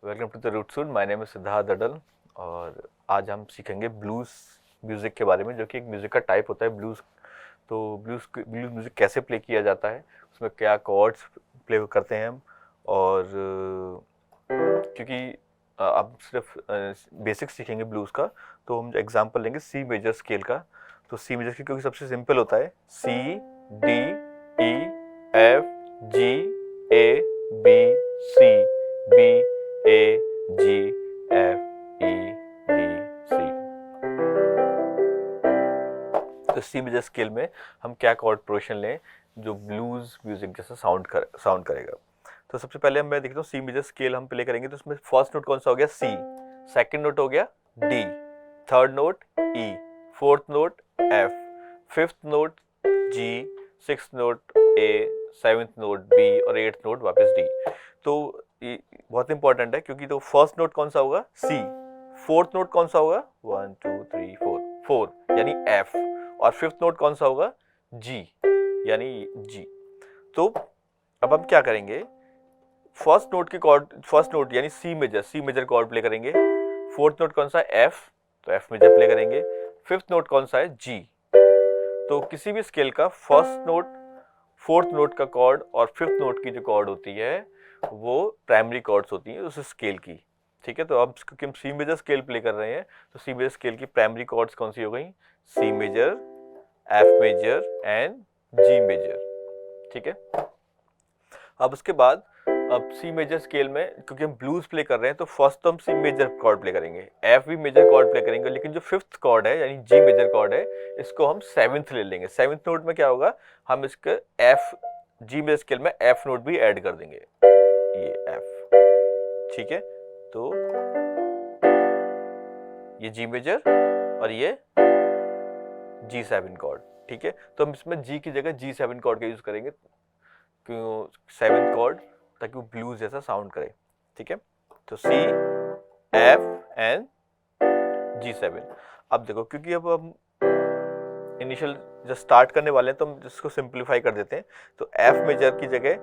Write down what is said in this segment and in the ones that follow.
Welcome to the route suit. My name is Siddharth Adal और आज हम सीखेंगे ब्लूज म्यूज़िक के बारे में, जो कि एक म्यूज़िक का टाइप होता है ब्लूज। तो ब्लूज म्यूज़िक कैसे प्ले किया जाता है, उसमें क्या कॉर्ड्स प्ले करते हैं हम। और क्योंकि अब सिर्फ बेसिक्स सीखेंगे ब्लूज़ का, तो हम एग्जांपल लेंगे सी मेजर स्केल का। तो सी मेजर स्केल क्योंकि सबसे सिंपल होता है, C D E F G A B C B A G F E D C. तो सी मेजर स्केल में हम क्या कॉर्ड प्रोग्रेशन लें जो ब्लूज म्यूजिक जैसा साउंड करेगा। तो सबसे पहले मैं देखता हूँ सी मेजर स्केल हम प्ले करेंगे, तो उसमें फर्स्ट नोट कौन सा हो गया, सी। सेकंड नोट हो गया D, third note E, fourth note F, fifth note G, sixth note A, seventh note B और एट्थ नोट वापस डी। तो ये बहुत इंपॉर्टेंट है क्योंकि तो फर्स्ट नोट कौन सा होगा, सी। फोर्थ नोट कौन सा होगा, 1 2 3 4, 4 यानी एफ। और फिफ्थ नोट कौन सा होगा, जी यानी जी। तो अब हम क्या करेंगे, फर्स्ट नोट के कॉर्ड, फर्स्ट नोट यानी सी मेजर कॉर्ड प्ले करेंगे। फोर्थ नोट कौन सा है, एफ, तो एफ मेजर प्ले करेंगे। फिफ्थ नोट कौन सा है, जी। तो किसी भी स्केल का फर्स्ट नोट, फोर्थ नोट का कॉर्ड और फिफ्थ नोट की जो कॉर्ड होती है वो प्राइमरी कॉर्ड्स होती हैं उस स्केल की। ठीक है, तो अब क्योंकि हम सी मेजर स्केल प्ले कर रहे हैं, तो सी मेजर स्केल की प्राइमरी कॉर्ड्स कौन सी हो गई, C major, F major and G major. ठीक है, अब उसके बाद अब सी मेजर स्केल में क्योंकि हम ब्लूज प्ले कर रहे हैं, तो फर्स्ट तो हम सी मेजर कॉर्ड प्ले करेंगे, एफ भी मेजर कॉर्ड प्ले करेंगे, लेकिन जो फिफ्थ कॉर्ड है यानी जी मेजर कॉर्ड है, इसको हम सेवेंथ ले लेंगे। सेवेंथ नोट में क्या होगा, हम इसके एफ, जी मेजर स्केल में एफ नोट भी ऐड कर देंगे, ये एफ। ठीक है, तो ये जी मेजर और ये G7 कॉर्ड। ठीक है, तो हम इसमें जी की जगह G7 कॉर्ड का यूज करेंगे, क्यों, सेवेंथ कॉर्ड, ताकि वो ब्लूज जैसा साउंड करे। ठीक है, तो C F एंड G7। अब देखो, क्योंकि अब हम इनिशियल जब स्टार्ट करने वाले हैं तो हम इसको सिंप्लीफाई कर देते हैं। तो F मेजर की जगह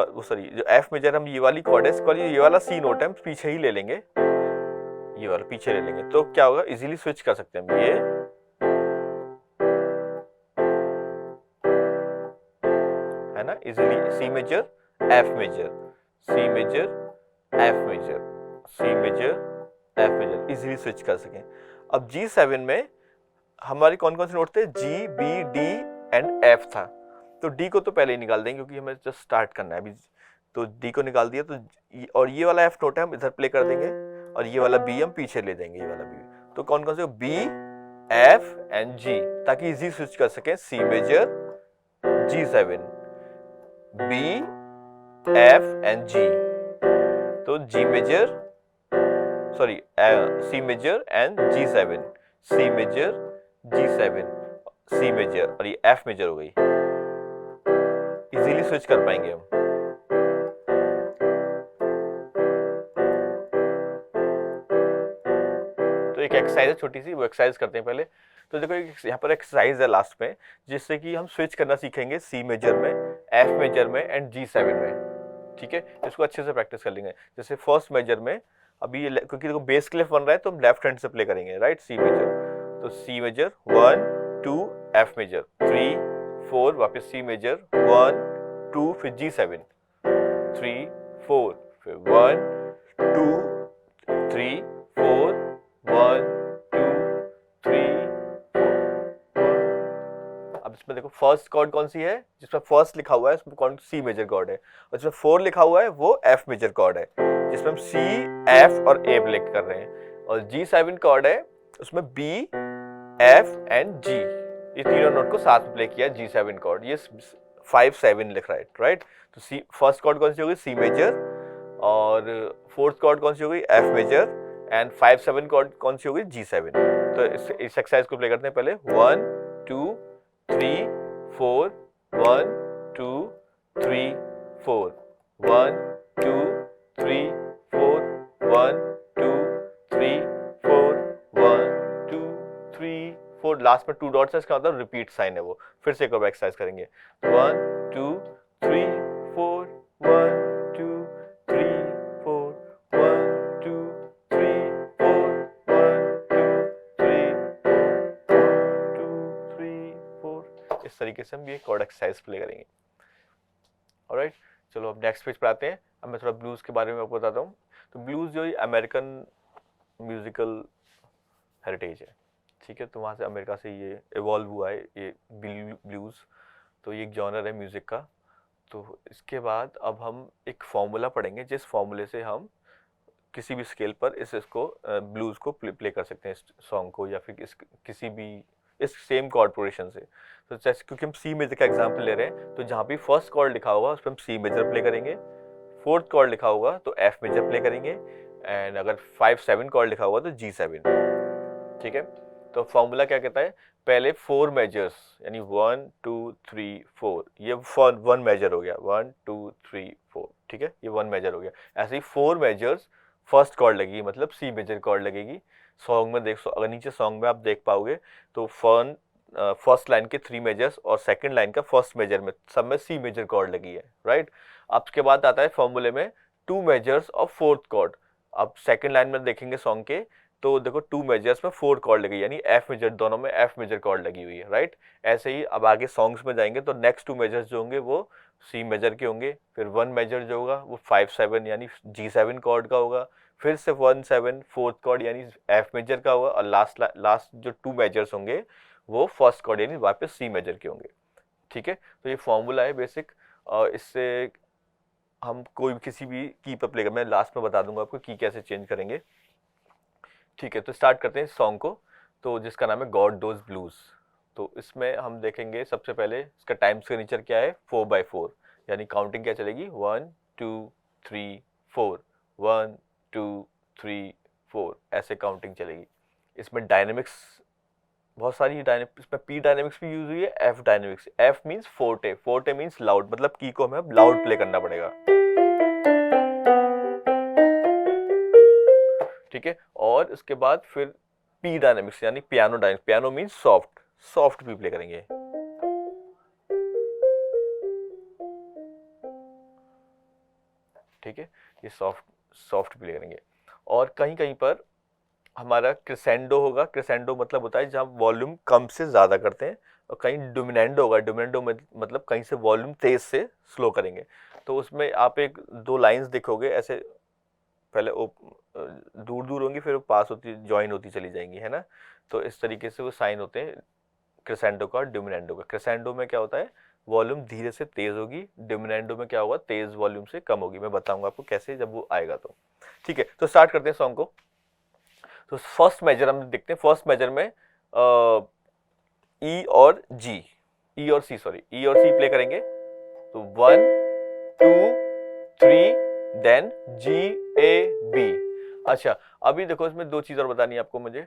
वो सॉरी, जो F मेजर हम ये वाली कॉर्ड है, इसको ये वाला C नोट है, हम पीछे ही ले लेंगे, ये वाला पीछे ले लेंगे। तो क्या होगा, इजीली स्विच कर सकते हैं हम, ये है ना, easily C major F major, C major F major, C major F major, easily switch कर सकें। अब G7 में हमारे कौन कौन से नोट थे, G B D and F था। तो डी को तो पहले ही निकाल देंगे क्योंकि हमें जस्ट स्टार्ट करना है अभी। तो डी को निकाल दिया, तो और ये वाला एफ नोट है हम इधर प्ले कर देंगे, और ये वाला बी हम पीछे ले देंगे, ये वाला बी। तो कौन कौन से, बी एफ एंड जी, ताकि इजी स्विच कर सकें, C major G7, B F and G. तो G major, sorry, C major and G7, C major G7, C major और ये एफ मेजर हो गई। इजीली स्विच कर पाएंगे हम। तो एक एक्सरसाइज है छोटी सी, वो एक्सरसाइज करते हैं पहले। तो देखो यहाँ पर एक्सरसाइज है लास्ट में, जिससे कि हम स्विच करना सीखेंगे सी मेजर में, एफ मेजर में एंड G7 में। ठीक है, इसको अच्छे से प्रैक्टिस कर लेंगे। जैसे फर्स्ट मेजर में अभी ये, क्योंकि देखो बेस क्लेफ बन रहा है, तो हम लेफ्ट हैंड से प्ले करेंगे, राइट, सी मेजर। तो सी मेजर 1 2, एफ मेजर 3 4, वापस सी मेजर 1 2, फिर G7 3 4, फिर 1 2 3 4 1 2 3 4 1। अब इसमें देखो फर्स्ट कॉर्ड कौन सी है, जिसमें फर्स्ट लिखा हुआ है उसमें कौन सी मेजर कॉर्ड है, और जिसमें 4 लिखा हुआ है वो एफ मेजर कॉर्ड है, जिसमें हम सी एफ और ए प्ले कर रहे हैं। और G7 कॉर्ड है, उसमें बी एफ एंड जी, ये तीनों नोट को साथ में प्ले किया G7 कॉर्ड। ये 5 7 लिख रहा है, राइट। तो सी फर्स्ट कॉर्ड कौन सी होगी, सी मेजर, और फोर्थ कॉर्ड कौन सी होगी, एफ मेजर, एंड 5 7 कॉर्ड कौन सी होगी, G7। तो इस एक्सरसाइज को प्ले करते हैं पहले, 1 2 3 4 1 2 3 4 1 2 3 4 1 2 3 4 1 2 3 4। लास्ट में 2 डॉट्स है, इसका मतलब रिपीट साइन है वो। फिर से एक और एक्सरसाइज करेंगे, 1 2 3 4 1 2 3 4 1 इस तरीके से हम ये कॉर्ड एक्सरसाइज प्ले करेंगे। ऑलराइट, चलो अब नेक्स्ट पेज पर आते हैं। अब मैं थोड़ा ब्लूज के बारे में आपको बताता हूँ। तो ब्लूज जो अमेरिकन म्यूजिकल हेरिटेज है, ठीक है, तो वहाँ से अमेरिका से ये इवॉल्व हुआ है ये ब्लूज। तो ये एक जॉनर है म्यूजिक का। तो इसके बाद अब हम एक फॉर्मूला पढ़ेंगे, जिस फॉर्मूले से हम किसी भी स्केल पर इसको ब्लूज को प्ले कर सकते हैं, इस सॉन्ग को, या फिर किसी भी इस सेम कॉर्ड प्रोग्रेशन से। तो जैसे क्योंकि हम सी मेजर का एग्जांपल ले रहे हैं, तो जहाँ भी फर्स्ट कॉर्ड लिखा होगा उस पर हम सी मेजर प्ले करेंगे, फोर्थ कॉर्ड लिखा होगा तो एफ मेजर प्ले करेंगे, एंड अगर 5-7 कॉर्ड लिखा होगा तो G7। ठीक है, तो फॉर्मूला क्या कहता है, पहले 4 मेजर्स यानी 1 2 3 4, ये 1 मेजर हो गया, 1 2 3 4, ठीक है, ये 1 मेजर हो गया। ऐसे ही 4 मेजर्स फर्स्ट कॉर्ड लगेगी, मतलब सी मेजर कॉर्ड लगेगी। सॉन्ग में देख, अगर नीचे सॉन्ग में आप देख पाओगे तो फर्स्ट लाइन के 3 मेजर्स और सेकंड लाइन का फर्स्ट मेजर में सब में सी मेजर कॉर्ड लगी है, राइट। अब उसके बाद आता है फॉर्मूले में 2 मेजर्स और फोर्थ कॉर्ड। अब सेकंड लाइन में देखेंगे सॉन्ग के, तो देखो 2 मेजर्स में 4 कॉर्ड लगी, यानी एफ मेजर, दोनों में एफ मेजर कॉर्ड लगी हुई है, राइट। ऐसे ही अब आगे सॉन्ग्स में जाएंगे तो नेक्स्ट 2 मेजर्स जो होंगे वो सी मेजर के होंगे, फिर 1 मेजर जो होगा वो 5-7 यानी G7 कॉर्ड का होगा, फिर से 1-7 फोर्थ कॉर्ड यानी एफ मेजर का होगा, और लास्ट जो 2 मेजर्स होंगे वो फर्स्ट कॉर्ड यानी वापस सी मेजर के होंगे। ठीक है, तो ये फॉर्मूला है बेसिक। इससे हम कोई भी किसी भी की पर प्ले कर, मैं लास्ट में बता दूंगा आपको की कैसे चेंज करेंगे। ठीक है, तो स्टार्ट करते हैं सॉन्ग को, तो जिसका नाम है गॉड डोज ब्लूज। तो इसमें हम देखेंगे सबसे पहले इसका टाइम सिग्नेचर क्या है, 4/4, यानी काउंटिंग क्या चलेगी, 1 2 3 4, 1 2 3 4, ऐसे काउंटिंग चलेगी। इसमें डायनेमिक्स बहुत सारी इसमें पी डायनेमिक्स भी यूज हुई है, F dynamics. F means forte, forte means loud, मतलब की को हमें लाउड प्ले करना पड़ेगा। ठीक है, और इसके बाद फिर पी डायनेमिक्स यानी piano dynamics, piano means soft, soft भी प्ले करेंगे। ठीक है, ये सॉफ्ट प्ले करेंगे। और कहीं कहीं पर हमारा क्रेसेंडो होगा। क्रेसेंडो मतलब होता है जहाँ वॉल्यूम कम से ज्यादा करते हैं, और कहीं डोमिनेंडो होगा। डोमिनेंडो मतलब कहीं से वॉल्यूम तेज से स्लो करेंगे। तो उसमें आप एक 2 लाइंस देखोगे, ऐसे पहले दूर दूर होंगी, फिर वो पास होती ज्वाइन होती चली जाएंगी, है ना। तो इस तरीके से वो साइन होते हैं क्रेसेंडो का और डोमिनेंडो का। क्रेसेंडो में क्या होता है, वॉल्यूम धीरे से तेज होगी, डोमिनेंडो में क्या होगा, तेज वॉल्यूम से कम होगी। मैं बताऊंगा आपको कैसे जब वो आएगा। तो ठीक है, तो स्टार्ट करते हैं सॉन्ग को। तो फर्स्ट मेजर हम देखते हैं, फर्स्ट मेजर में ई और सी प्ले करेंगे। तो 1 2 3 देन G-A-B। अच्छा, अभी देखो इसमें 2 चीज और बतानी है आपको मुझे।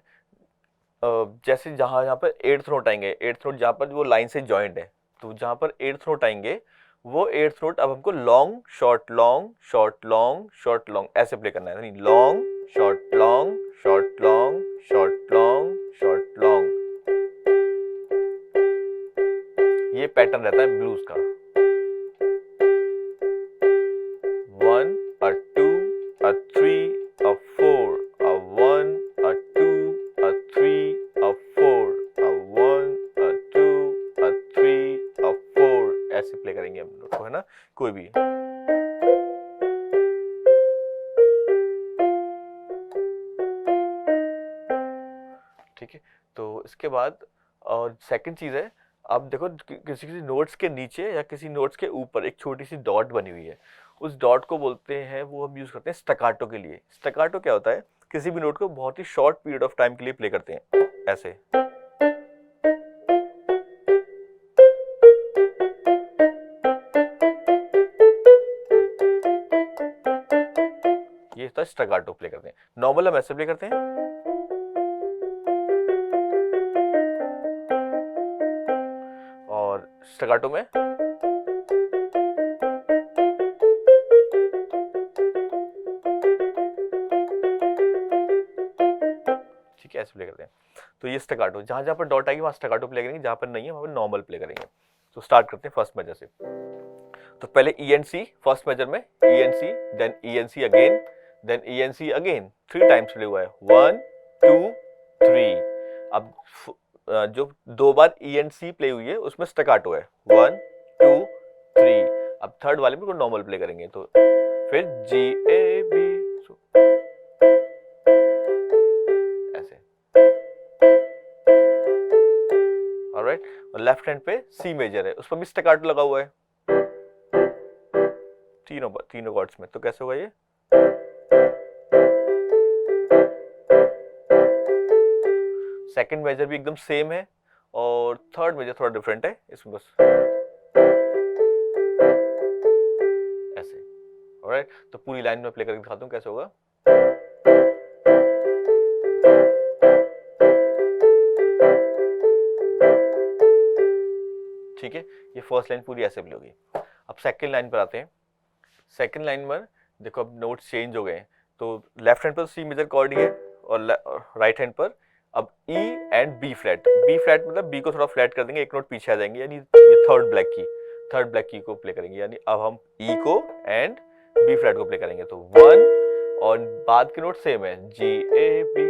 जैसे यहाँ पर 8th नोट आएंगे, 8th नोट जहाँ पर वो लाइन से जॉइंट है, तो जहाँ पर 8th नोट आएंगे वो 8th नोट अब हमको long short long short long short long ऐसे प्ले करना है, long short long short long short long short long. ये पैटर्न रहता है ब्लूज का। 1 a 2 a 3 a 4 a 1 a 2 a 3 a 4 a 1 a 2 a 3 a 4, ऐसे प्ले करेंगे हम लोग को, है ना, कोई भी। ठीक है, तो इसके बाद और सेकंड चीज है, अब देखो किसी नोट्स के नीचे या किसी नोट्स के ऊपर एक छोटी सी डॉट बनी हुई है, उस डॉट को बोलते हैं, वो हम यूज करते हैं स्टैकाटो के लिए। स्टैकाटो क्या होता है, किसी भी नोट को बहुत ही शॉर्ट पीरियड ऑफ टाइम के लिए प्ले करते हैं, ऐसे। ये था स्टैकाटो प्ले करते हैं। नॉर्मल हम ऐसे प्ले करते हैं, और स्टैकाटो में ठीक है ऐसे प्ले करते हैं। तो ये स्टैकाटो, जहां जहां पर डॉट आएगी वहां स्टैकाटो प्ले करेंगे, जहां पर नहीं है वहां पर नॉर्मल प्ले करेंगे। तो स्टार्ट करते हैं फर्स्ट मेजर से। तो पहले E and C, first major में E and C, then E and C again, then E and C again, 3 times play हुआ है, 1 2 3। अब जो 2 बार ई एंड सी प्ले हुई है उसमें स्टैकाटो है 1 2 3। अब थर्ड वाले में को नॉर्मल प्ले करेंगे तो फिर जी ए बी ऐसे। ऑलराइट, और लेफ्ट हैंड पे सी मेजर है, उस पर भी स्टैकाटो लगा हुआ है तीनों कॉर्ड्स में। तो कैसे होगा ये? सेकंड मेजर भी एकदम सेम है और थर्ड मेजर थोड़ा डिफरेंट है इसमें बस ऐसे। ऑलराइट, तो पूरी लाइन में प्ले करके दिखाता हूँ कैसे होगा। ठीक है, ये फर्स्ट लाइन पूरी ऐसे प्ले होगी। अब सेकंड लाइन पर आते हैं। सेकंड लाइन में देखो अब नोट्स चेंज हो गए, तो लेफ्ट हैंड पर सी मेजर कॉर्ड ही है और राइट हैंड पर अब E and B flat. B flat मतलब बी को थोड़ा फ्लैट कर देंगे, एक नोट पीछे आ जाएंगे, यानी ये थर्ड ब्लैक की को प्ले करेंगे। यानी अब हम ई को एंड बी फ्लैट को प्ले करेंगे तो 1 और बाद के नोट सेम है जी ए बी,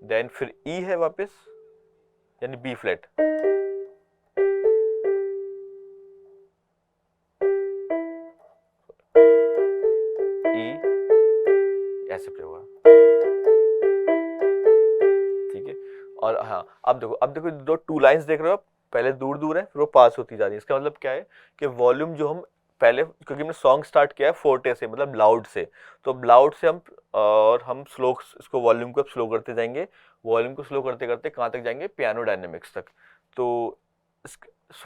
देन फिर ई है वापस यानी बी फ्लैट, ई ऐसे प्ले होगा। ठीक है, और हाँ अब देखो दो 2 लाइंस देख रहे हो आप, पहले दूर दूर है फिर वो पास होती जा रही है। इसका मतलब क्या है कि वॉल्यूम जो हम पहले, क्योंकि हमने सॉन्ग स्टार्ट किया है फोर्टे से मतलब लाउड से, तो लाउड से हम स्लो इसको वॉल्यूम को स्लो करते जाएंगे। वॉल्यूम को स्लो करते करते कहाँ तक जाएंगे? पियानो डायनेमिक्स तक। तो इस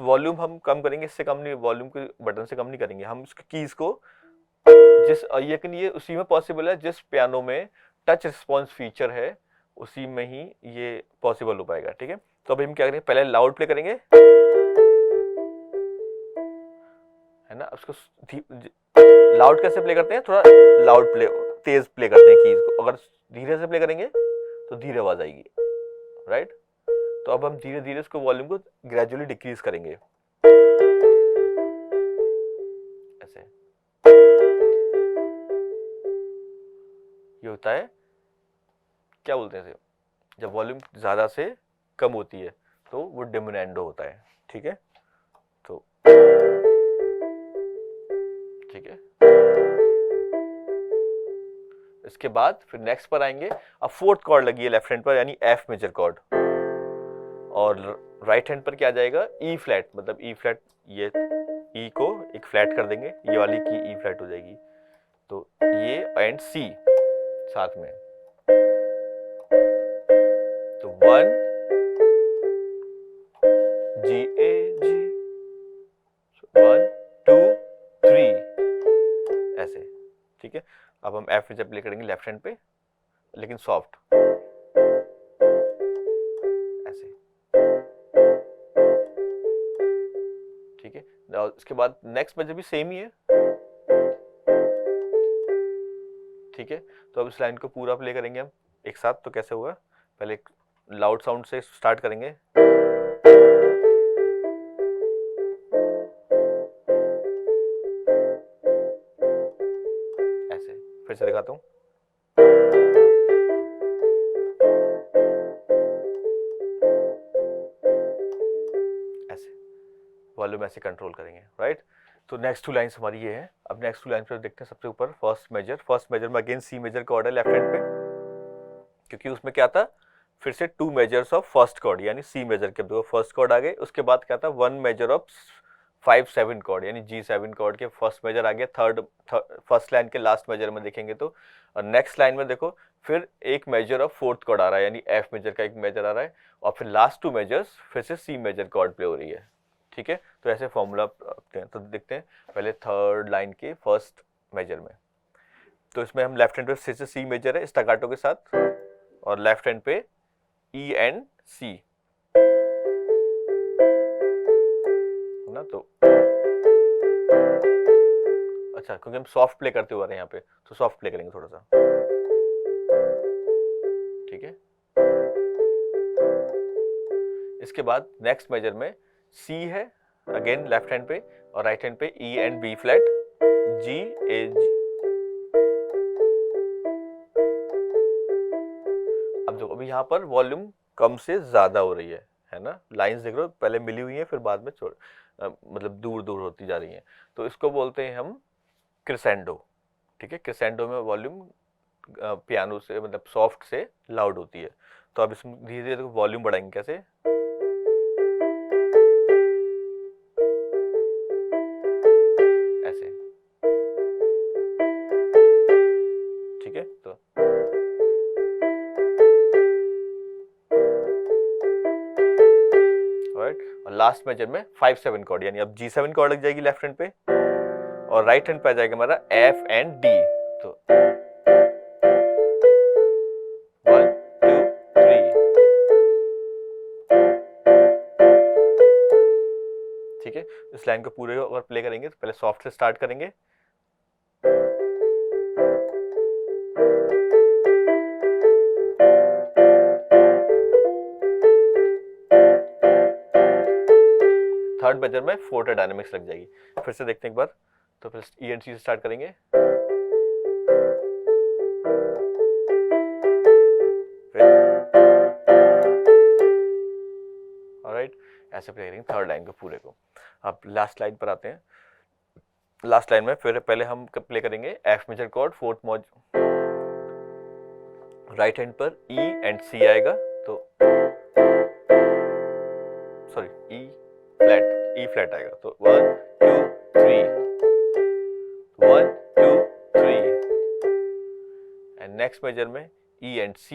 वॉल्यूम हम कम करेंगे, इससे कम नहीं, वॉल्यूम के बटन से कम नहीं करेंगे हम इसकी कीज को, लेकिन ये उसी में पॉसिबल है जिस पियानो में टच रिस्पॉन्स फीचर है उसी में ही ये पॉसिबल हो पाएगा। ठीक है, तो अभी हम क्या करेंगे, पहले लाउड प्ले करेंगे है ना। उसको लाउड कैसे प्ले करते हैं? थोड़ा लाउड प्ले, तेज प्ले करते हैं कीज को। अगर धीरे से प्ले करेंगे तो धीरे आवाज आएगी, राइट। तो अब हम धीरे धीरे इसको वॉल्यूम को ग्रेजुअली डिक्रीज करेंगे ऐसे। ये होता है, क्या बोलते हैं, जब वॉल्यूम ज्यादा से कम होती है तो वो डिमिनेंडो होता है। ठीक है, तो ठीक है, इसके बाद फिर नेक्स्ट पर आएंगे। अब फोर्थ कॉर्ड लगी है लेफ्ट हैंड पर यानी एफ मेजर कॉर्ड, और राइट हैंड पर क्या आ जाएगा? ई फ्लैट, मतलब ई फ्लैट, ये ई को एक फ्लैट कर देंगे, ये वाली की ई फ्लैट हो जाएगी। तो ये एंड सी साथ में, तो 1 जी ए जी 1 2 3 ऐसे। ठीक है, अब हम एफ मेजर प्ले करेंगे लेफ्ट हैंड पे लेकिन सॉफ्ट ऐसे। ठीक है, इसके बाद नेक्स्ट मेजर भी सेम ही है। ठीक है, तो अब इस लाइन को पूरा प्ले करेंगे हम एक साथ। तो कैसे होगा? पहले लाउड साउंड से स्टार्ट करेंगे, ऐसे। फिर से दिखाता हूं, ऐसे वॉल्यूम ऐसे कंट्रोल करेंगे, राइट। तो नेक्स्ट 2 लाइंस हमारी ये है। अब नेक्स्ट 2 लाइंस पर देखते हैं। सबसे ऊपर फर्स्ट मेजर में अगेन सी मेजर कॉर्ड है लेफ्ट हैंड पे, क्योंकि उसमें क्या था, फिर से 2 मेजर्स ऑफ फर्स्ट कॉर्ड यानी सी मेजर के दो फर्स्ट कॉर्ड आ गए। उसके बाद क्या था, 1 मेजर ऑफ 5/7 कॉर्ड यानी G7 कॉर्ड के फर्स्ट मेजर आ गया। फर्स्ट लाइन के लास्ट मेजर में देखेंगे तो, और नेक्स्ट लाइन में देखो फिर एक मेजर ऑफ फोर्थ कॉर्ड आ रहा है यानी एफ मेजर का एक मेजर आ रहा है, और फिर लास्ट 2 मेजर्स फिर से सी मेजर कॉर्ड प्ले हो रही है। ठीक है, तो ऐसे फॉर्मूला तो देखते हैं पहले थर्ड लाइन के फर्स्ट मेजर में। तो इसमें हम लेफ्ट हैंड पे फिर से सी मेजर है स्टैकाटो के साथ, और लेफ्ट हैंड पे ई एंड सी ना। तो अच्छा, क्योंकि हम सॉफ्ट प्ले करते हुए आ रहे हैं यहाँ पे, तो सॉफ्ट प्ले करेंगे थोड़ा सा। ठीक है, इसके बाद नेक्स्ट मेजर में सी है अगेन लेफ्ट हैंड पे, और राइट हैंड पे ई एंड बी फ्लैट, जी ए जी। अब देखो अभी यहाँ पर वॉल्यूम कम से ज़्यादा हो रही है ना। लाइंस देख रहे हो, पहले मिली हुई हैं फिर बाद में मतलब दूर दूर होती जा रही हैं, तो इसको बोलते हैं हम क्रिसेंडो। ठीक है, क्रिसेंडो में वॉल्यूम पियानो से मतलब सॉफ्ट से लाउड होती है। तो अब इसमें धीरे धीरे वॉल्यूम बढ़ाएंगे कैसे, ऐसे। ठीक है, तो राइट, और लास्ट मेजर में 5/7 कॉर्ड, यानी अब G7 कॉर्ड लग जाएगी लेफ्ट हैंड पे और राइट हैंड पे आ जाएगा हमारा F एंड D। तो 1 2 3। ठीक है, इस लाइन को पूरे अगर प्ले करेंगे तो पहले सॉफ्ट से स्टार्ट करेंगे, थर्ड मेजर में 4 डायनामिक्स लग जाएगी। फिर से देखते हैं एक बार, तो फिर E एंड C से स्टार्ट करेंगे, ऑलराइट, ऐसे प्ले करेंगे थर्ड लाइन को पूरे को। अब लास्ट लाइन पर आते हैं। लास्ट लाइन में फिर पहले हम प्ले करेंगे F major chord, fourth mode, right hand पर E एंड C आएगा, तो सॉरी E फ्लैट आएगा, तो 1 2 3 1 2 3 एंड नेक्स्ट मेजर में E एंड C,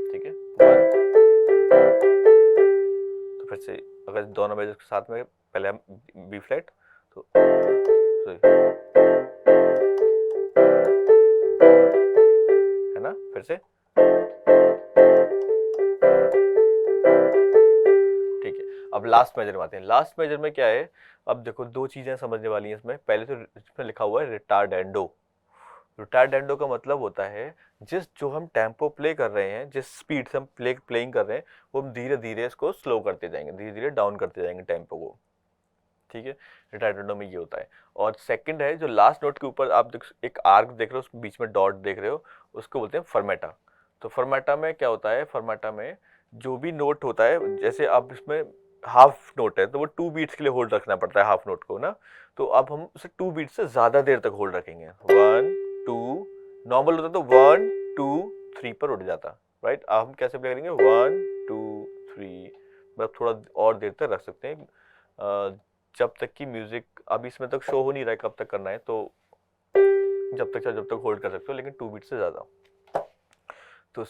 ठीक है 1। तो फिर से अगर दोनों मेजर के साथ में पहले हम B फ्लैट, तो है ना, फिर से ठीक है। अब लास्ट मेजर में आते हैं। लास्ट मेजर में क्या है, अब देखो दो चीजें समझने वाली हैं इसमें। पहले तो इसमें लिखा हुआ है रिटार्डेंडो। रिटार्डेंडो का मतलब होता है जो हम टेम्पो प्ले कर रहे हैं, जिस स्पीड से हम प्लेइंग कर रहे हैं, वो हम धीरे धीरे इसको स्लो करते जाएंगे, धीरे धीरे डाउन करते जाएंगे टेम्पो को। ठीक है, रिटार्डेंडो में ये होता है। और सेकंड है जो लास्ट नोट के ऊपर आप एक आर्क देख रहे हो, उसके बीच में डॉट देख रहे हो, उसको बोलते हैं फर्मेटा। तो फर्मेटा में क्या होता है, फर्मेटा में जो भी नोट होता है, जैसे अब इसमें हाफ नोट है तो वो 2 बीट्स के लिए होल्ड रखना पड़ता है हाफ नोट को ना, तो अब हम उसे 2 बीट से ज्यादा देर तक होल्ड रखेंगे। 1 2, नॉर्मल होता तो 1 2 3 पर उठ जाता, राइट। अब हम कैसे प्ले करेंगे, 1 2 3, मतलब थोड़ा और देर तक रख सकते हैं, जब तक कि म्यूजिक, अभी इसमें तक शो हो नहीं रहा है कब तक करना है, तो जब तक होल्ड कर सकते हो, लेकिन 2 बीट से ज्यादा। तो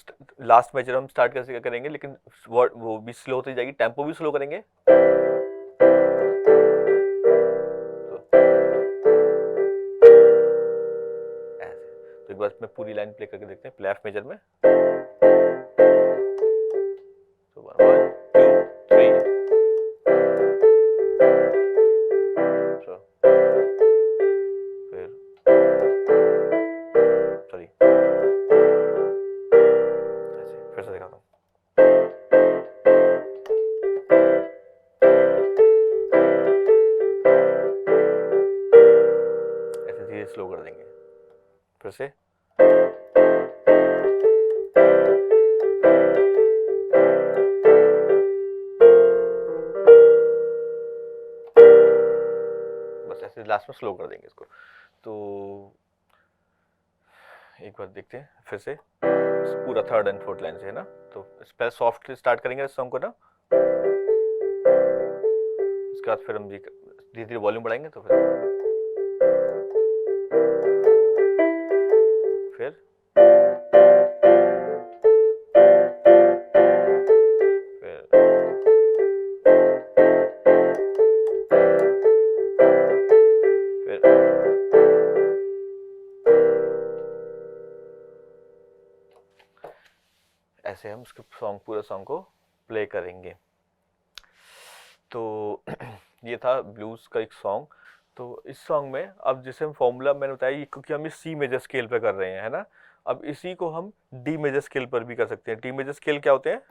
लास्ट मेजर हम स्टार्ट कैसे करेंगे, लेकिन वो भी स्लो होती जाएगी, टेम्पो भी स्लो करेंगे। तो एक बार मैं पूरी लाइन प्ले करके देखते हैं, प्ले एफ मेजर में, तो 1 2 3, फिर सॉरी ऐसे फिर से दिखाता हूँ। ऐसे धीरे स्लो कर देंगे, फिर से बस ऐसे लास्ट में स्लो कर देंगे इसको। तो एक बार देखते हैं फिर से पूरा थर्ड एंड फोर्थ लाइन से, है ना। तो इस पहले सॉफ्ट स्टार्ट करेंगे इस सॉन्ग को ना, इसके बाद फिर हम धीरे धीरे वॉल्यूम बढ़ाएंगे, तो फिर ऐसे हम पूरा सॉन्ग को प्ले करेंगे। तो ये था ब्लूज का एक सॉन्ग। तो इस सॉन्ग में अब जैसे हम फॉर्मूला मैंने बताया, क्योंकि हम इस सी मेजर स्केल पे कर रहे हैं, है ना, अब इसी को हम डी मेजर स्केल पर भी कर सकते हैं। डी मेजर स्केल क्या होते हैं,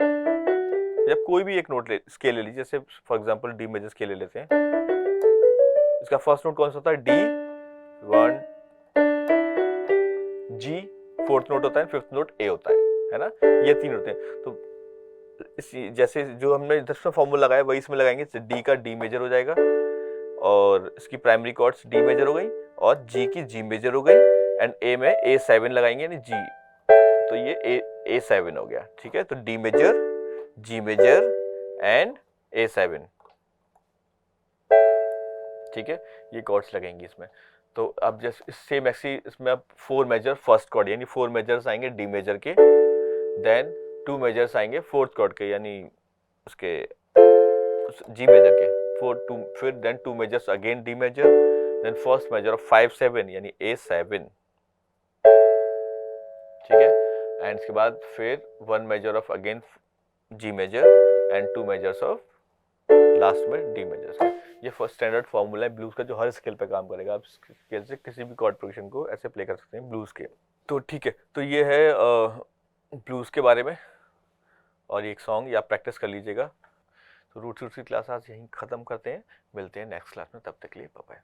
जब कोई भी एक नोट स्केल ले लीजिए, जैसे for example D major scale ले लेते हैं, इसका फर्स्ट नोट कौन सा होता है, डी 1, G फोर्थ नोट होता है, फिफ्थ नोट A होता है ना, ये 3 होते हैं। तो इसी जैसे जो हमने इधर से फॉर्मूला लगाया वही इसमें लगाएंगे। D का D मेजर हो जाएगा और इसकी प्राइमरी कॉर्ड्स D मेजर हो गई और G की G मेजर हो गई एंड A में A7 लगाएंगे यानी G, तो ये A7 हो गया। ठीक है, तो D major, G major and A7। ठीक है, ये कॉर्ड्स लगेंगे इसमें। तो अब जैसे सेम ऐसी इसमें अब 4 मेजर फर्स्ट कॉर्ड यानी 4 मेजर्स आएंगे D मेजर के, देन 2 मेजर्स आएंगे फोर्थ कॉर्ड के यानी उसके G मेजर के, फिर then 2 majors again D major, then first major of 5 7 यानी A7। ठीक है, एंड इसके बाद फिर 1 major of again G major and 2 majors of last में D मेजर्स। ये फर्स्ट स्टैंडर्ड फॉर्मूला है ब्लूज का जो हर स्केल पे काम करेगा। आप स्केल से किसी भी कॉर्ड प्रोग्रेशन को ऐसे प्ले कर सकते हैं ब्लूज के। तो ठीक है, तो ये है ब्लूज के बारे में और ये एक सॉन्ग या प्रैक्टिस कर लीजिएगा। तो रूट्स की क्लास आज यहीं ख़त्म करते हैं, मिलते हैं नेक्स्ट क्लास में, तब तक के लिए बाय बाय।